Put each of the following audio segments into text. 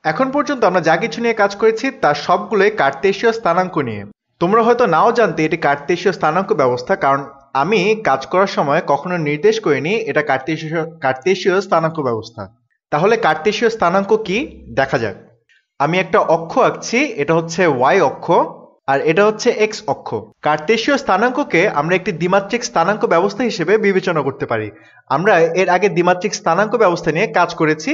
এখন পর্যন্ত আমরা যা কিছু নিয়ে কাজ করেছি তার সবগুলোই কার্তেশীয় স্থানাঙ্ক নিয়ে। তোমরা হয়তো নাও জানতে এটি কার্তেশীয় স্থানাঙ্ক ব্যবস্থা, কারণ আমি কাজ করার সময় কখনো নির্দেশ করিনি এটা কার্তেশীয় স্থানাঙ্ক ব্যবস্থা। তাহলে কার্তেশীয় স্থানাঙ্ক কি দেখা যাক। আমি একটা অক্ষ আঁকছি, এটা হচ্ছে ওয়াই অক্ষ আর এটা হচ্ছে এক্স অক্ষ। কার্তেশীয় স্থানাঙ্ককে আমরা একটি দ্বিমাত্রিক স্থানাঙ্ক ব্যবস্থা হিসেবে বিবেচনা করতে পারি। আমরা এর আগে দ্বিমাত্রিক স্থানাঙ্ক ব্যবস্থা নিয়ে কাজ করেছি।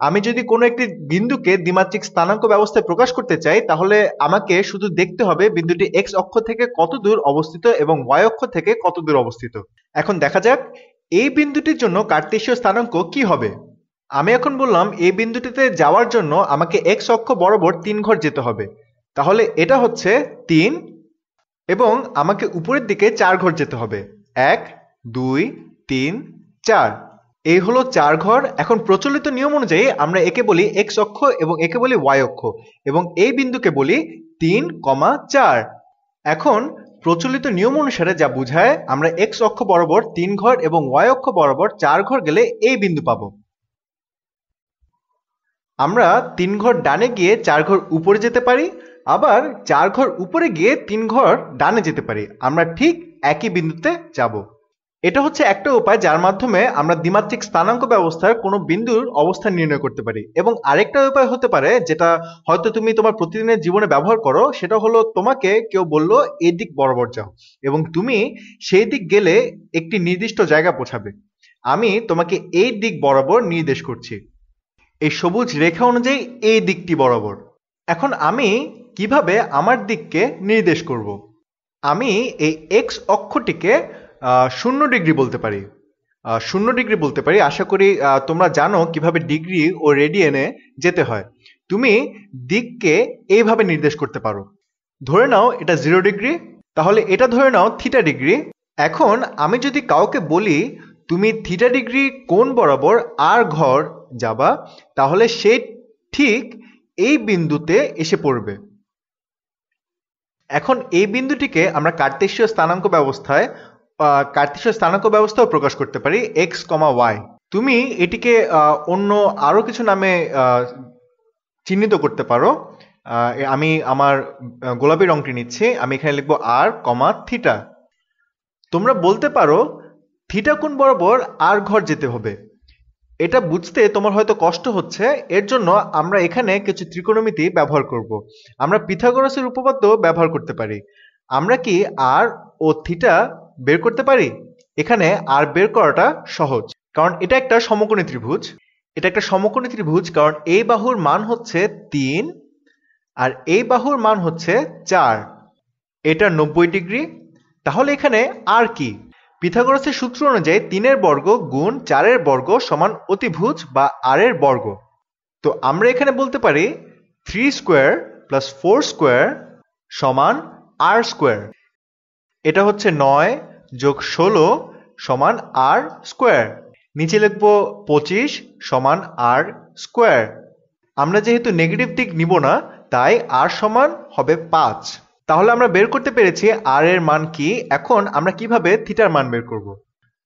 আমি যদি কোনো একটি বিন্দুকে দ্বিমাত্রিক স্থানাঙ্ক ব্যবস্থায় প্রকাশ করতে চাই, তাহলে আমাকে শুধু দেখতে হবে বিন্দুটি এক্স অক্ষ থেকে কত দূর অবস্থিত এবং ওয়াই অক্ষ থেকে কত দূর অবস্থিত। এখন দেখা যাক এই বিন্দুটির জন্য কার্তেশীয় স্থানাঙ্ক কি হবে। আমি এখন বললাম এই বিন্দুটিতে যাওয়ার জন্য আমাকে এক্স অক্ষ বরাবর 3 ঘর যেতে হবে। তাহলে এটা হচ্ছে 3 এবং আমাকে উপরের দিকে 4 ঘর যেতে হবে। 1 2 3 4, এই হলো 4 ঘর। এখন প্রচলিত নিয়ম অনুযায়ী আমরা একে বলি এক্স অক্ষ এবং একে বলি ওয়াই অক্ষ এবং এই বিন্দুকে বলি 3,4। এখন প্রচলিত নিয়ম অনুসারে যা বোঝায়, আমরা এক্স অক্ষ বরাবর 3 ঘর এবং ওয়াই অক্ষ বরাবর 4 ঘর গেলে এই বিন্দু পাবো। আমরা 3 ঘর ডানে গিয়ে 4 ঘর উপরে যেতে পারি, আবার 4 ঘর উপরে গিয়ে 3 ঘর ডানে যেতে পারি। আমরা ঠিক একই বিন্দুতে যাব। এটা হচ্ছে একটা উপায় যার মাধ্যমে আমরা দ্বিমাত্রিক স্থানাঙ্ক ব্যবস্থার কোনো বিন্দুর অবস্থান নির্ণয় করতে পারি। এবং আরেকটা উপায় হতে পারে যেটা হয়তো তুমি তোমার প্রতিদিনের জীবনে ব্যবহার করো, সেটা হলো তোমাকে কেউ বলল এই দিক বরাবর যাও এবং তুমি সেই দিক গেলে একটি নির্দিষ্ট জায়গা পৌঁছাবে। আমি তোমাকে এই দিক বরাবর নির্দেশ করছি, এই সবুজ রেখা অনুযায়ী এই দিকটি বরাবর। এখন আমি কিভাবে আমার দিককে নির্দেশ করব? আমি এই এক্স অক্ষটিকে 0 ডিগ্রি বলতে পারি। 0 ডিগ্রি বলতে পারি। আশা করি তোমরা জানো কিভাবে ডিগ্রি ও রেডিয়ানে যেতে হয়। তুমি দিককে এইভাবে নির্দেশ করতে পারো। ধরে নাও এটা 0 ডিগ্রি, তাহলে এটা ধরে নাও θ ডিগ্রি। এখন আমি যদি কাউকে বলি তুমি θ ডিগ্রি কোণ বরাবর আর ঘর যাবা, তাহলে সে ঠিক এই বিন্দুতে এসে পড়বে। এখন এই বিন্দুটিকে আমরা কার্তেশীয় স্থানাঙ্ক ব্যবস্থাও প্রকাশ করতে পারি এক্স কমা ওয়াই। তুমি এটিকে অন্য আরো কিছু নামে চিহ্নিত করতে পারো। আমি আমার গোলাপি রংটি নিচ্ছি, আমি এখানে লিখবো আর কমা থিটা। তোমরা বলতে পারো থিটা কোণ বরাবর আর ঘর যেতে হবে। এটা বুঝতে তোমার হয়তো কষ্ট হচ্ছে, এর জন্য আমরা এখানে কিছু ত্রিকোণমিতি ব্যবহার করব। আমরা পিথাগোরাসের উপপাদ্য ব্যবহার করতে পারি। আমরা কি আর ও থিটা বের করতে পারি? এখানে আর বের করাটা সহজ, কারণ এটা একটা সমকোণী ত্রিভুজ। কারণ এই বাহুর মান হচ্ছে 3 আর এই বাহুর মান হচ্ছে 4। এটা 90 ডিগ্রি। তাহলে এখানে আর কি? পিথাগোরাসের সূত্র অনুযায়ী 3-এর বর্গ গুণ 4-এর বর্গ সমান অতিভুজ বা আর এর বর্গ। তো আমরা এখানে বলতে পারি 3 স্কোয়ার প্লাস 4 স্কোয়ার সমান আর স্কোয়ার। এটা হচ্ছে 9 যোগ 16 সমান আর স্কোয়ার। নিচে লিখবো 25 সমান আর স্কোয়ার। আমরা যেহেতু নেগেটিভ দিক নিব না, তাই আর সমান হবে 5। তাহলে আমরা বের করতে পেরেছি আর এর মান কি। এখন আমরা কিভাবে থিটার মান বের করব?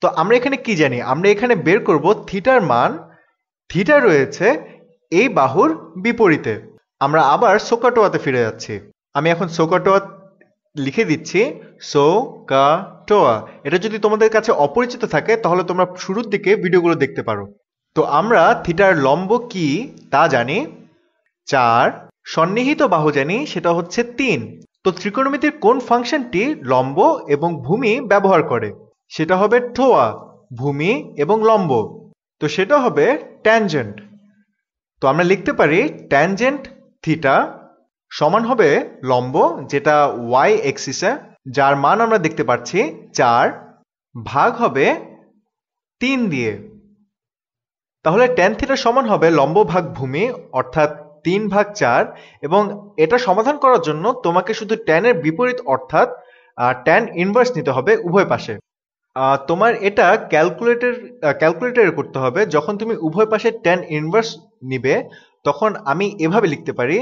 তো আমরা এখানে কি জানি? আমরা এখানে বের করব থিটার মান। থিটা রয়েছে এই বাহুর বিপরীতে। আমরা আবার সোকাটোয়াতে ফিরে যাচ্ছি। আমি এখন সোকাটোয়া লিখে দিচ্ছি, সোকাটোয়া। এটা যদি তোমাদের কাছে অপরিচিত থাকে তাহলে তোমরা শুরুর দিকে ভিডিওগুলো দেখতে পারো। তো আমরা থিটার লম্ব কি তা জানি 4, সন্নিহিত বাহু জানি সেটা হচ্ছে 3। তো ত্রিকোণমিতির কোন ফাংশনটি লম্ব এবং ভূমি ব্যবহার করে? সেটা হবে টোয়া, ভূমি এবং লম্ব। তো সেটা হবে ট্যানজেন্ট। তো আমরা লিখতে পারি ট্যানজেন্ট থিটা সমান হবে লম্ব, যেটা ওয়াই এক্সিসে, যার মান আমরা দেখতে পাচ্ছি 4, ভাগ হবে 3 দিয়ে। তাহলে ট্যান থিটা সমান হবে লম্ব ভাগ ভূমি, অর্থাৎ 3/4। এবং এটা সমাধান করার জন্য তোমাকে শুধু ট্যানের বিপরীত অর্থাৎ ট্যান ইনভার্স নিতে হবে উভয় পাশে। তোমার এটা ক্যালকুলেটরে করতে হবে। যখন তুমি উভয় পাশে ট্যান ইনভার্স নিবে, তখন আমি এভাবে লিখতে পারি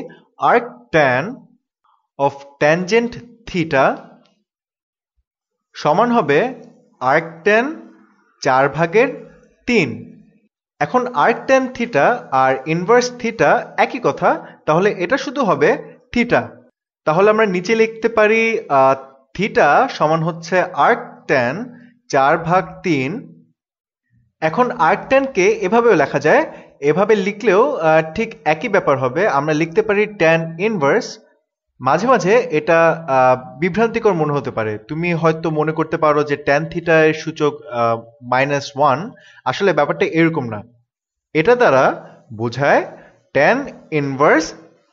arc tan of tangent theta সমান হবে arc tan 4/3। এখন আর্ক ট্যান থিটা আর ইনভার্স থিটা একই কথা, তাহলে এটা শুধু হবে থিটা। তাহলে আমরা নিচে লিখতে পারি থিটা সমান হচ্ছে আর্ক ট্যান 4/3। এখন আর্ক ট্যানকে এভাবেও লেখা যায়, এভাবে লিখলেও ঠিক একই ব্যাপার হবে। আমরা লিখতে পারি ট্যান ইনভার্স। মাঝে মাঝে এটা বিভ্রান্তিকর মনে হতে পারে, তুমি হয়তো মনে করতে পারো যে ট্যান থিটা এর সূচক -1। আসলে ব্যাপারটা এরকম না, এটা দ্বারা বোঝায় ট্যান ইনভার্স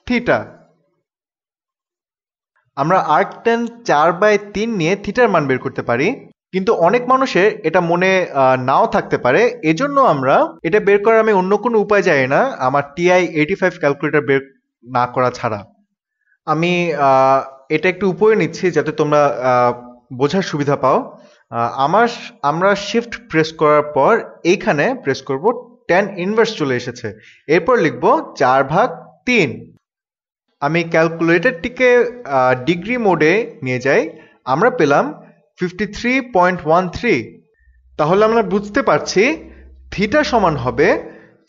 থিটা। আমরা আর্ক ট্যান 4/3 নিয়ে থিটার মান বের করতে পারি, কিন্তু অনেক মানুষের এটা মনে নাও থাকতে পারে। এজন্য আমরা এটা বের করার আমি অন্য কোনো উপায় জানি না আমার TI-85 ক্যালকুলেটর বের না করা ছাড়া। আমি এটা একটু উপরে নিচ্ছি যাতে তোমরা বোঝার সুবিধা পাও। আমরা শিফট প্রেস করার পর এইখানে প্রেস করব, ট্যান ইনভার্স চলে এসেছে। এরপর লিখব 4/3। আমি ক্যালকুলেটরটিকে ডিগ্রি মোডে নিয়ে যাই, আমরা পেলাম 53.13। তাহলে আমরা বুঝতে পারছি থিটা সমান হবে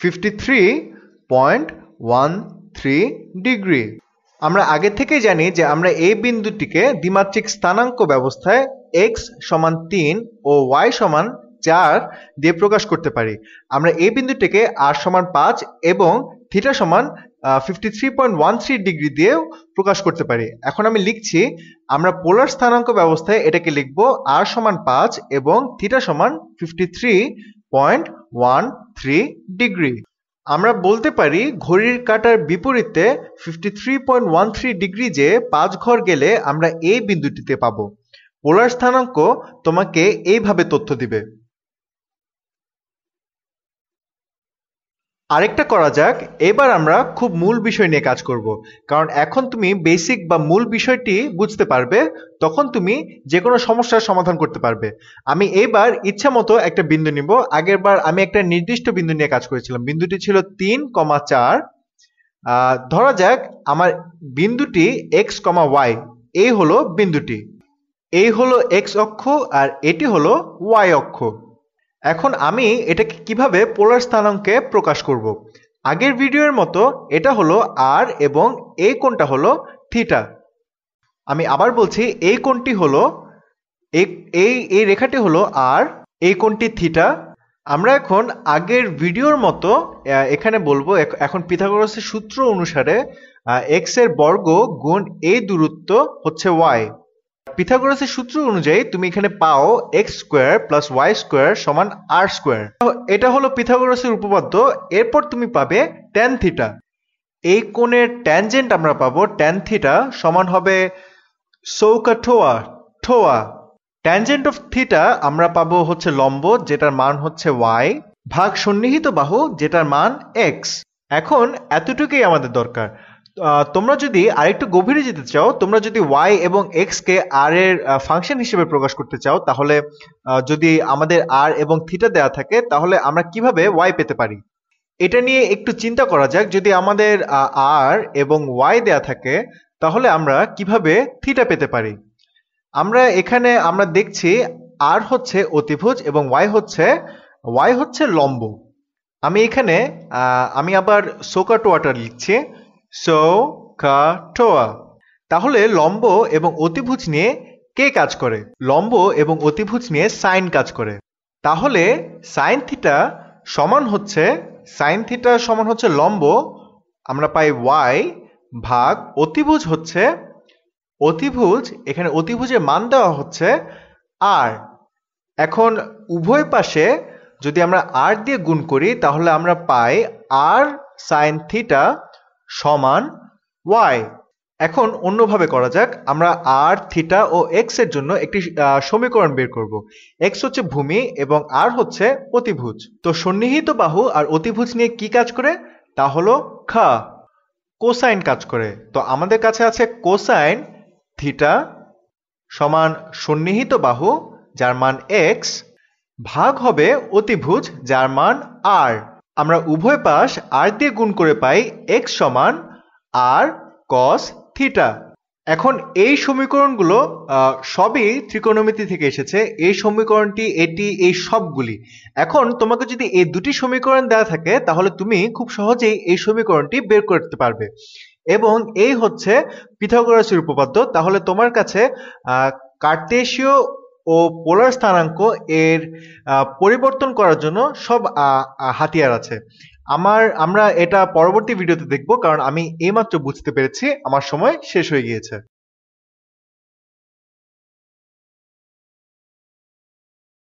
53.13 ডিগ্রি। আমরা আগে থেকেই জানি যে আমরা এই বিন্দুটিকে দ্বিমাত্রিক স্থানাঙ্ক ব্যবস্থায় x সমান 3 ও y সমান 4 দিয়ে প্রকাশ করতে পারি। আমরা এই বিন্দুটিকে r সমান 5 এবং থিটা সমান 53.13 ডিগ্রি দিয়েও প্রকাশ করতে পারি। এখন আমি লিখছি, আমরা পোলার স্থানাঙ্ক ব্যবস্থায় এটাকে লিখব r সমান 5 এবং থিটা সমান 53.13 ডিগ্রি। আমরা বলতে পারি ঘড়ির কাঁটার বিপরীতে 53.13 ডিগ্রি যে 5 ঘর গেলে আমরা এই বিন্দুটিতে পাবো। পোলার স্থানাঙ্ক তোমাকে এইভাবে তথ্য দিবে। আরেকটা করা যাক, এবার আমরা খুব মূল বিষয় নিয়ে কাজ করব, কারণ এখন তুমি বেসিক বা মূল বিষয়টি বুঝতে পারবে, তখন তুমি যে কোনো সমস্যার সমাধান করতে পারবে। আমি এইবার ইচ্ছা মতো একটা বিন্দু নিব। আগের বার আমি একটা নির্দিষ্ট বিন্দু নিয়ে কাজ করেছিলাম, বিন্দুটি ছিল 3,4। ধরা যাক আমার বিন্দুটি x, y, এই হলো বিন্দুটি, এই হলো x অক্ষ আর এটি হলো y অক্ষ। এখন আমি এটাকে কিভাবে পোলার স্থানাঙ্কে প্রকাশ করব? আগের ভিডিওর মতো এটা হলো r এবং এই কোণটা হলো থিটা। আমি আবার বলছি, এই কোণটি হলো এই রেখাটি হলো r, এই কোণটি থিটা। আমরা এখন আগের ভিডিওর মতো এখানে বলবো, এখন পিথাগোরাসের সূত্র অনুসারে x এর বর্গ গুণ এই দূরত্ব হচ্ছে y। পিথাগোরাসের সূত্র অনুযায়ী তুমি এখানে পাও x square plus y square সমান r স্কোয়ার। এটা হলো পিথাগোরাসের উপপাদ্য। এরপর তুমি পাবে ট্যান থিটা। এই কোণের ট্যানজেন্ট আমরা পাবো ট্যান থিটা সমান হবে টোয়া। ট্যানজেন্ট অফ থিটা আমরা পাবো হচ্ছে লম্ব, যেটার মান হচ্ছে y, ভাগ সন্নিহিত বাহু, যেটার মান x। এখন এতটুকুই আমাদের দরকার। তোমরা যদি আরেকটু গভীরে যেতে চাও, তোমরা যদি y এবং x কে r এর ফাংশন হিসেবে প্রকাশ করতে চাও, তাহলে যদি আমাদের r এবং থিটা দেওয়া থাকে, তাহলে আমরা কিভাবে y পেতে পারি এটা নিয়ে একটু চিন্তা করা যাক। যদি আমাদের r এবং y দেওয়া থাকে, তাহলে আমরা কিভাবে থিটা পেতে পারি? এখানে আমরা দেখছি r হচ্ছে অতিভুজ এবং y হচ্ছে লম্ব। আমি এখানে আমি আবার সোকাটোয়াটা লিখছি, সোকাটোয়া। তাহলে লম্ব এবং অতিভুজ নিয়ে কে কাজ করে? লম্ব এবং অতিভুজ নিয়ে সাইন কাজ করে। তাহলে সাইন থিটা সমান হচ্ছে লম্ব, আমরা পাই y, ভাগ অতিভুজ, এখানে অতিভুজের মান দেওয়া হচ্ছে r। এখন উভয় পাশে যদি আমরা r দিয়ে গুণ করি, তাহলে আমরা পাই r সাইন থিটা সমান y। এখন অন্যভাবে করা যাক, আমরা r, থিটা ও x এর জন্য একটি সমীকরণ বের করব। x হচ্ছে ভূমি এবং r হচ্ছে অতিভুজ। তো সন্নিহিত বাহু আর অতিভুজ নিয়ে কি কাজ করে? তা হলো কোসাইন কাজ করে। তো আমাদের কাছে আছে কোসাইন থিটা সমান সন্নিহিত বাহু, যার মান x, ভাগ হবে অতিভুজ, যার মান r। আমরা উভয় পাশ r দিয়ে গুণ করে পাই x সমান r cos থিটা। এখন এই সমীকরণগুলো সবই ত্রিকোণমিতি থেকে এসেছে। এই সমীকরণটি, এটি, এই সবগুলি। এখন তোমাকে যদি এই দুটি সমীকরণ দেওয়া থাকে তাহলে তুমি খুব সহজেই এই সমীকরণটি বের করতে পারবে। এবং এই হচ্ছে পিথাগোরাসের উপপাদ্য। তাহলে তোমার কাছে কার্টেসীয় ও পোলার স্থানাঙ্ক এর পরিবর্তন করার জন্য সব হাতিয়ার আছে। আমরা এটা পরবর্তী ভিডিওতে দেখব, কারণ আমি এইমাত্র বুঝতে পেরেছি, আমার সময় শেষ হয়ে গিয়েছে।